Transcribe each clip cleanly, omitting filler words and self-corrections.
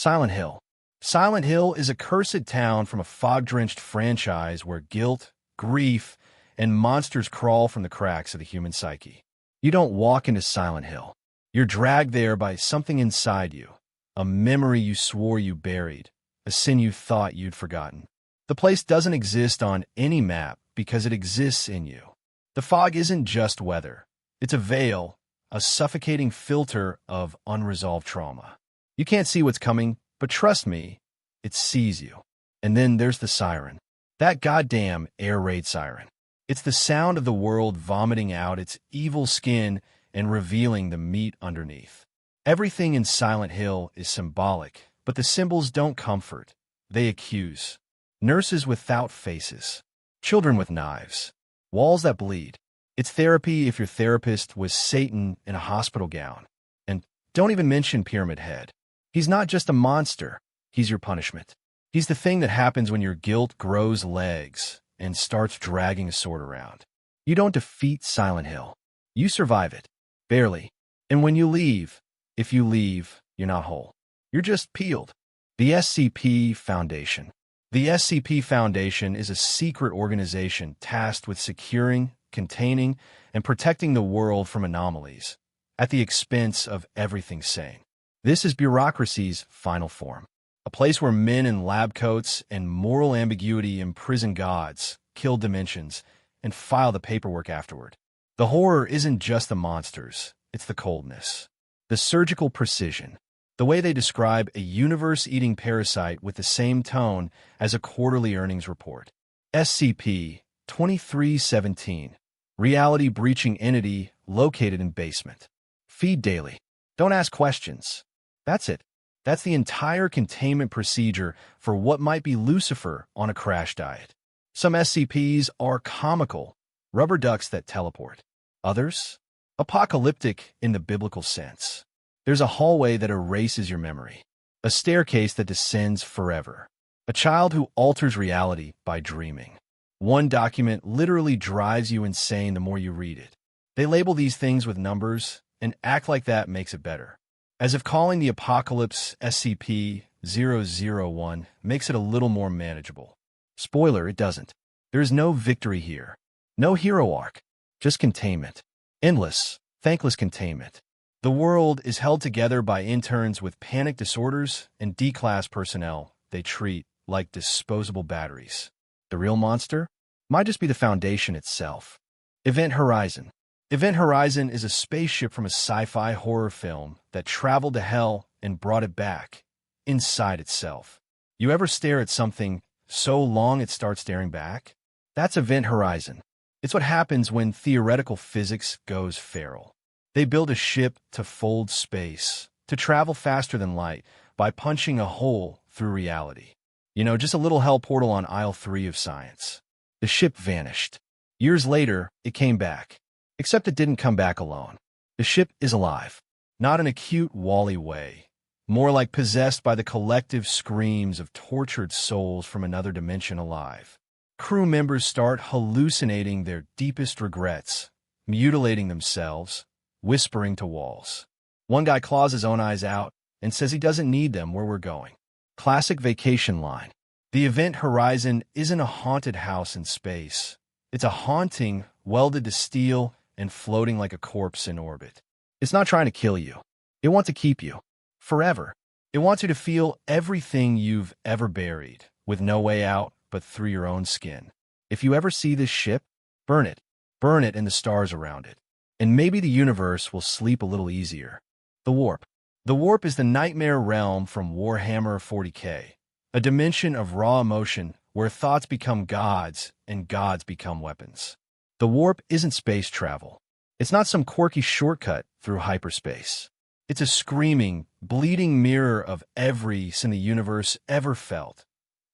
Silent Hill. Silent Hill is a cursed town from a fog-drenched franchise where guilt, grief, and monsters crawl from the cracks of the human psyche. You don't walk into Silent Hill. You're dragged there by something inside you, a memory you swore you buried, a sin you thought you'd forgotten. The place doesn't exist on any map because it exists in you. The fog isn't just weather. It's a veil, a suffocating filter of unresolved trauma. You can't see what's coming, but trust me, it sees you. And then there's the siren. That goddamn air raid siren. It's the sound of the world vomiting out its evil skin and revealing the meat underneath. Everything in Silent Hill is symbolic, but the symbols don't comfort. They accuse. Nurses without faces. Children with knives. Walls that bleed. It's therapy if your therapist was Satan in a hospital gown. And don't even mention Pyramid Head. He's not just a monster. He's your punishment. He's the thing that happens when your guilt grows legs and starts dragging a sword around. You don't defeat Silent Hill. You survive it. Barely. And when you leave, if you leave, you're not whole. You're just peeled. The SCP Foundation. The SCP Foundation is a secret organization tasked with securing, containing, and protecting the world from anomalies, at the expense of everything sane. This is bureaucracy's final form. A place where men in lab coats and moral ambiguity imprison gods, kill dimensions, and file the paperwork afterward. The horror isn't just the monsters, it's the coldness. The surgical precision. The way they describe a universe-eating parasite with the same tone as a quarterly earnings report. SCP-2317. Reality-breaching entity located in basement. Feed daily. Don't ask questions. That's it. That's the entire containment procedure for what might be Lucifer on a crash diet. Some SCPs are comical, rubber ducks that teleport. Others? Apocalyptic in the biblical sense. There's a hallway that erases your memory. A staircase that descends forever. A child who alters reality by dreaming. One document literally drives you insane the more you read it. They label these things with numbers and act like that makes it better. As if calling the apocalypse SCP-001 makes it a little more manageable. Spoiler, it doesn't. There's no victory here. No hero arc. Just containment. Endless, thankless containment. The world is held together by interns with panic disorders and D-class personnel they treat like disposable batteries. The real monster might just be the Foundation itself. Event Horizon. Event Horizon is a spaceship from a sci-fi horror film that traveled to hell and brought it back, inside itself. You ever stare at something so long it starts staring back? That's Event Horizon. It's what happens when theoretical physics goes feral. They build a ship to fold space, to travel faster than light, by punching a hole through reality. You know, just a little hell portal on aisle 3 of science. The ship vanished. Years later, it came back. Except it didn't come back alone. The ship is alive. Not in a cute Wall-E way. More like possessed by the collective screams of tortured souls from another dimension alive. Crew members start hallucinating their deepest regrets, mutilating themselves, whispering to walls. One guy claws his own eyes out and says he doesn't need them where we're going. Classic vacation line. The Event Horizon isn't a haunted house in space. It's a haunting welded to steel and floating like a corpse in orbit. It's not trying to kill you. It wants to keep you. Forever. It wants you to feel everything you've ever buried, with no way out but through your own skin. If you ever see this ship, burn it. Burn it and the stars around it. And maybe the universe will sleep a little easier. The Warp. The Warp is the nightmare realm from Warhammer 40K. A dimension of raw emotion where thoughts become gods and gods become weapons. The Warp isn't space travel. It's not some quirky shortcut through hyperspace. It's a screaming, bleeding mirror of every sin the universe ever felt.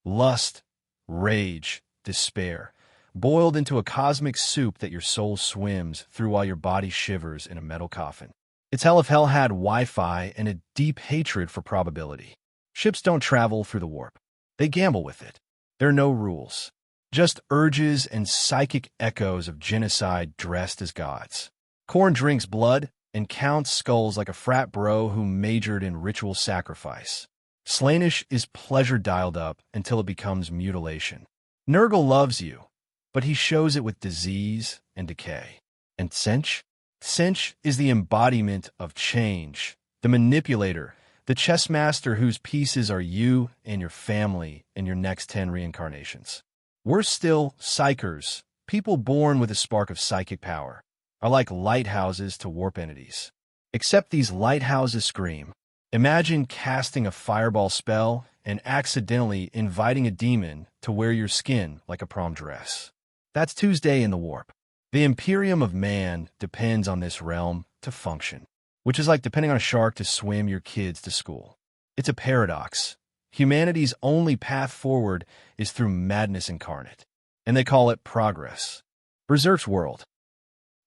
Lust, rage, despair, boiled into a cosmic soup that your soul swims through while your body shivers in a metal coffin. It's hell if hell had Wi-Fi and a deep hatred for probability. Ships don't travel through the Warp. They gamble with it. There are no rules. Just urges and psychic echoes of genocide dressed as gods. Korn drinks blood and counts skulls like a frat bro who majored in ritual sacrifice. Slaanesh is pleasure dialed up until it becomes mutilation. Nurgle loves you, but he shows it with disease and decay. And Tzeentch? Tzeentch is the embodiment of change, the manipulator, the chess master whose pieces are you and your family in your next 10 reincarnations. Worse still, psychers, people born with a spark of psychic power, are like lighthouses to warp entities. Except these lighthouses scream. Imagine casting a fireball spell and accidentally inviting a demon to wear your skin like a prom dress. That's Tuesday in the warp. The Imperium of Man depends on this realm to function, which is like depending on a shark to swim your kids to school. It's a paradox. Humanity's only path forward is through madness incarnate, and they call it progress. Berserk's world.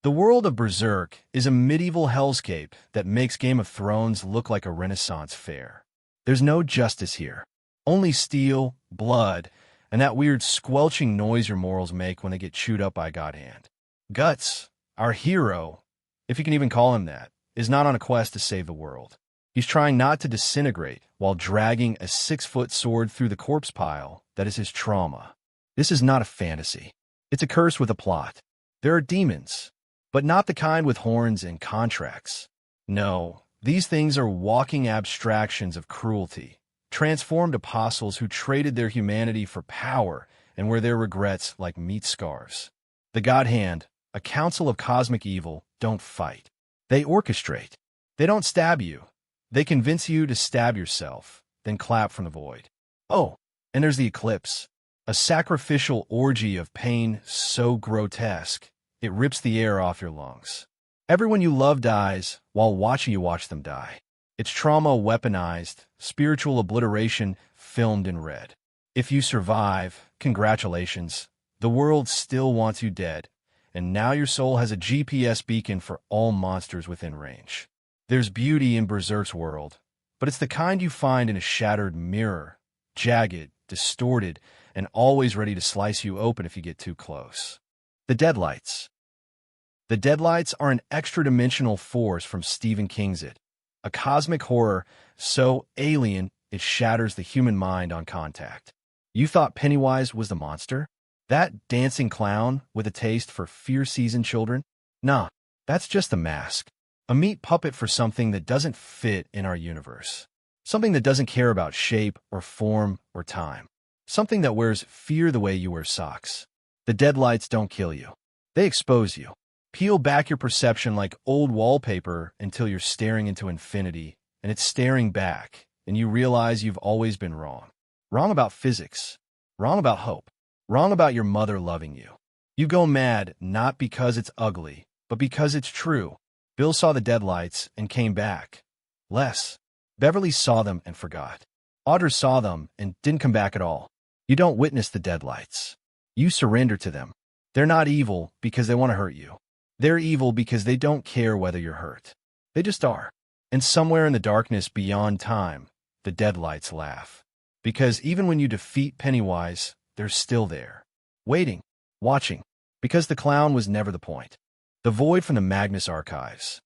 The world of Berserk is a medieval hellscape that makes Game of Thrones look like a Renaissance fair. There's no justice here. Only steel, blood, and that weird squelching noise your morals make when they get chewed up by a god hand. Guts, our hero, if you can even call him that, is not on a quest to save the world. He's trying not to disintegrate while dragging a 6-foot sword through the corpse pile that is his trauma. This is not a fantasy. It's a curse with a plot. There are demons, but not the kind with horns and contracts. No, these things are walking abstractions of cruelty, transformed apostles who traded their humanity for power and wear their regrets like meat scarves. The God Hand, a council of cosmic evil, don't fight. They orchestrate. They don't stab you. They convince you to stab yourself, then clap from the void. Oh, and there's the Eclipse, a sacrificial orgy of pain so grotesque, it rips the air off your lungs. Everyone you love dies while watching you watch them die. It's trauma weaponized, spiritual obliteration filmed in red. If you survive, congratulations. The world still wants you dead, and now your soul has a GPS beacon for all monsters within range. There's beauty in Berserk's world, but it's the kind you find in a shattered mirror, jagged, distorted, and always ready to slice you open if you get too close. The Deadlights. The Deadlights are an extra-dimensional force from Stephen King's It, a cosmic horror so alien it shatters the human mind on contact. You thought Pennywise was the monster? That dancing clown with a taste for fear-seasoned children? Nah, that's just a mask. A meat puppet for something that doesn't fit in our universe. Something that doesn't care about shape or form or time. Something that wears fear the way you wear socks. The Deadlights don't kill you. They expose you. Peel back your perception like old wallpaper until you're staring into infinity, and it's staring back, and you realize you've always been wrong. Wrong about physics. Wrong about hope. Wrong about your mother loving you. You go mad not because it's ugly, but because it's true. Bill saw the Deadlights and came back. Les. Beverly saw them and forgot. Audra saw them and didn't come back at all. You don't witness the Deadlights. You surrender to them. They're not evil because they want to hurt you. They're evil because they don't care whether you're hurt. They just are. And somewhere in the darkness beyond time, the Deadlights laugh. Because even when you defeat Pennywise, they're still there. Waiting. Watching. Because the clown was never the point. The void from the Magnus Archives.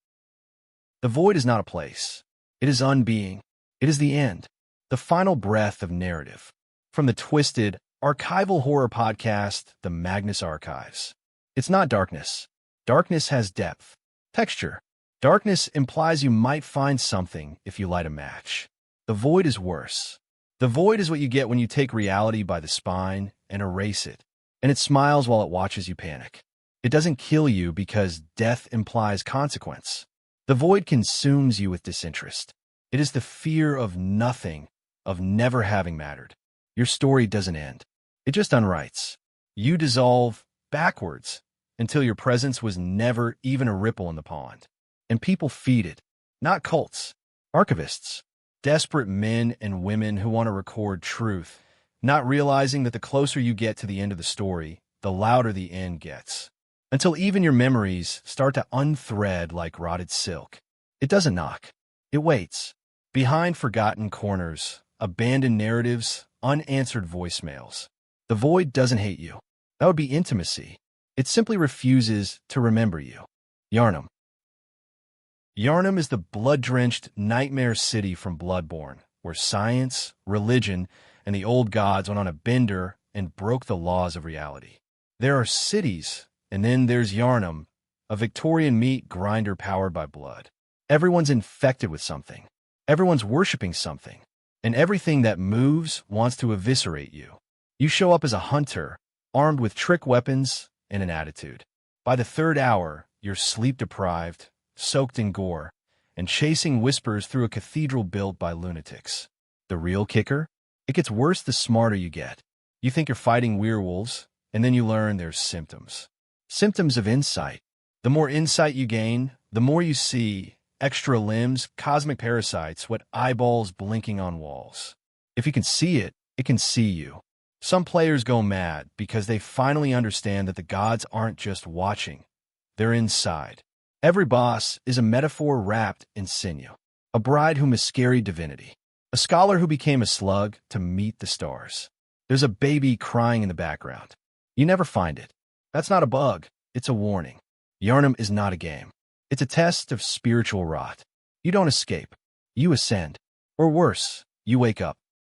The void is not a place. It is unbeing. It is the end. The final breath of narrative. From the twisted, archival horror podcast, The Magnus Archives. It's not darkness. Darkness has depth. Texture. Darkness implies you might find something if you light a match. The void is worse. The void is what you get when you take reality by the spine and erase it, and it smiles while it watches you panic. It doesn't kill you because death implies consequence. The void consumes you with disinterest. It is the fear of nothing, of never having mattered. Your story doesn't end. It just unwrites. You dissolve backwards until your presence was never even a ripple in the pond. And people feed it. Not cults. Archivists. Desperate men and women who want to record truth, not realizing that the closer you get to the end of the story, the louder the end gets. Until even your memories start to unthread like rotted silk. It doesn't knock. It waits. Behind forgotten corners, abandoned narratives, unanswered voicemails. The void doesn't hate you. That would be intimacy. It simply refuses to remember you. Yharnam. Yharnam is the blood-drenched nightmare city from Bloodborne, where science, religion, and the old gods went on a bender and broke the laws of reality. There are cities, and then there's Yharnam, a Victorian meat grinder powered by blood. Everyone's infected with something. Everyone's worshipping something. And everything that moves wants to eviscerate you. You show up as a hunter, armed with trick weapons and an attitude. By the third hour, you're sleep-deprived, soaked in gore, and chasing whispers through a cathedral built by lunatics. The real kicker? It gets worse the smarter you get. You think you're fighting werewolves, and then you learn there's symptoms. Symptoms of insight. The more insight you gain, the more you see extra limbs, cosmic parasites, what eyeballs blinking on walls. If you can see it, it can see you. Some players go mad because they finally understand that the gods aren't just watching. They're inside. Every boss is a metaphor wrapped in sinew. A bride who miscarried divinity. A scholar who became a slug to meet the stars. There's a baby crying in the background. You never find it. That's not a bug. It's a warning. Yharnam is not a game. It's a test of spiritual rot. You don't escape. You ascend. Or worse, you wake up.